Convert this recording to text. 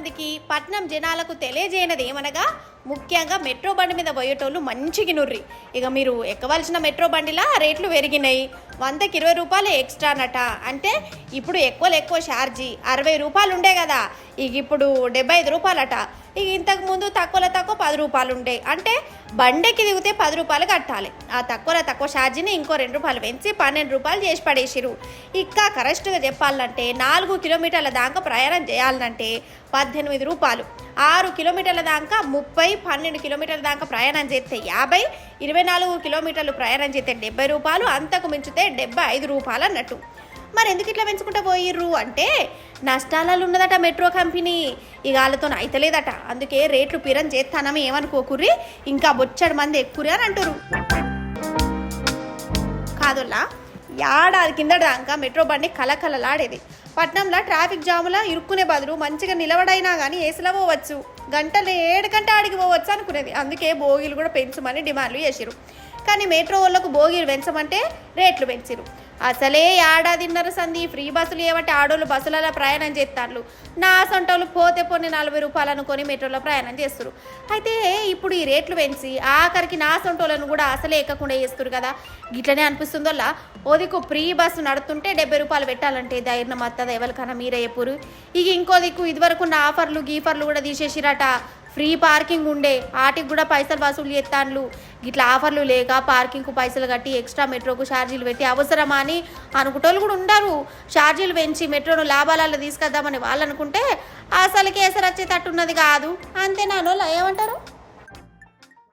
మందికి పట్నం జనాలకు తెలియజేయనది ఏమనగా ముఖ్యంగా మెట్రో బండి మీద పోయేటోళ్ళు మంచిగా నుర్రి. ఇక మీరు ఎక్కవలసిన మెట్రో బండిలా రేట్లు పెరిగినాయి. 100కి 20 రూపాయలు ఎక్స్ట్రానట. అంటే ఇప్పుడు ఎక్కువ ఛార్జీ 60 రూపాయలు ఉండే కదా, ఇక ఇప్పుడు 75 రూపాయలట. ఇక ఇంతకుముందు తక్కువ 10 రూపాయలు ఉండే. అంటే బండికి దిగితే 10 రూపాయలు కట్టాలి. ఆ తక్కువ ఛార్జీని ఇంకో 2 రూపాయలు పెంచి 12 రూపాయలు చేసి పడేసిరు. ఇంకా కరెక్ట్గా చెప్పాలంటే 4 కిలోమీటర్ల దాకా ప్రయాణం చేయాలంటే 18 రూపాయలు, 6 కిలోమీటర్ల దాకా 30, 12 కిలోమీటర్ల దాకా ప్రయాణం చేస్తే 50, 24 కిలోమీటర్లు ప్రయాణం చేస్తే 70 రూపాయలు, అంతకు మించితే 75 రూపాయలు అన్నట్టు. మరి ఎందుకు ఇట్లా పెంచుకుంటూ పోయిర్రు అంటే నష్టాలలో ఉన్నదట మెట్రో కంపెనీ. ఇక వాళ్ళతో అయితలేదట. అందుకే రేట్లు పిరం చేస్తానని ఏమనుకోకుర్రి, ఇంకా బొచ్చడి మంది ఎక్కుర్రి అని అంటారు. కాదుల్లా ఏడాది కిందట దాకా మెట్రో బండి కలకలలాడేది. పట్నంలో ట్రాఫిక్ జాములా ఇరుక్కునే బదులు మంచిగా నిలబడైనా కానీ ఏసులో పోవచ్చు, గంటలు 7 గంట ఆడికి పోవచ్చు అనుకునేది. అందుకే బోగీలు కూడా పెంచమని డిమాండ్లు చేసిరు. కానీ మెట్రో వాళ్ళకు బోగీలు పెంచమంటే రేట్లు పెంచిరు. అసలే ఏడాదిన్నర సంది ఫ్రీ బస్సులు ఏమంటే ఆడోళ్ళు బస్సులలో ప్రయాణం చేస్తారు. నా సొంటోళ్ళు పోతే పోనీ 40 రూపాయలు అనుకొని మెట్రోలో ప్రయాణం చేస్తారు. అయితే ఇప్పుడు ఈ రేట్లు పెంచి ఆఖరికి నా సొంటోళ్ళను కూడా అసలే ఎక్కకుండా చేస్తారు కదా. గిట్లనే అనిపిస్తుందోలా. ఓదికు ఫ్రీ బస్సు నడుతుంటే 70 రూపాయలు పెట్టాలంటే ధైర్యం వస్తుంది ఎవరికన్నా, మీరే చెప్పురు. ఇక ఇంకో దిక్కు ఇదివరకున్న ఆఫర్లు గీఫర్లు కూడా తీసేసిరట. ఫ్రీ పార్కింగ్ ఉండే వాటికి కూడా పైసలు వసూలు చేస్తాను. ఇట్లా ఆఫర్లు లేక పార్కింగ్కు పైసలు కట్టి ఎక్స్ట్రా మెట్రోకు ఛార్జీలు పెట్టి అవసరమా అని అనుకుంటోళ్ళు కూడా ఉండరు. ఛార్జీలు పెంచి మెట్రోను లాభాలలో తీసుకొద్దామని వాళ్ళు అనుకుంటే అసలుకి ఎసరు వచ్చేటట్టున్నది కాదు. అంతేనా ఏమంటారు?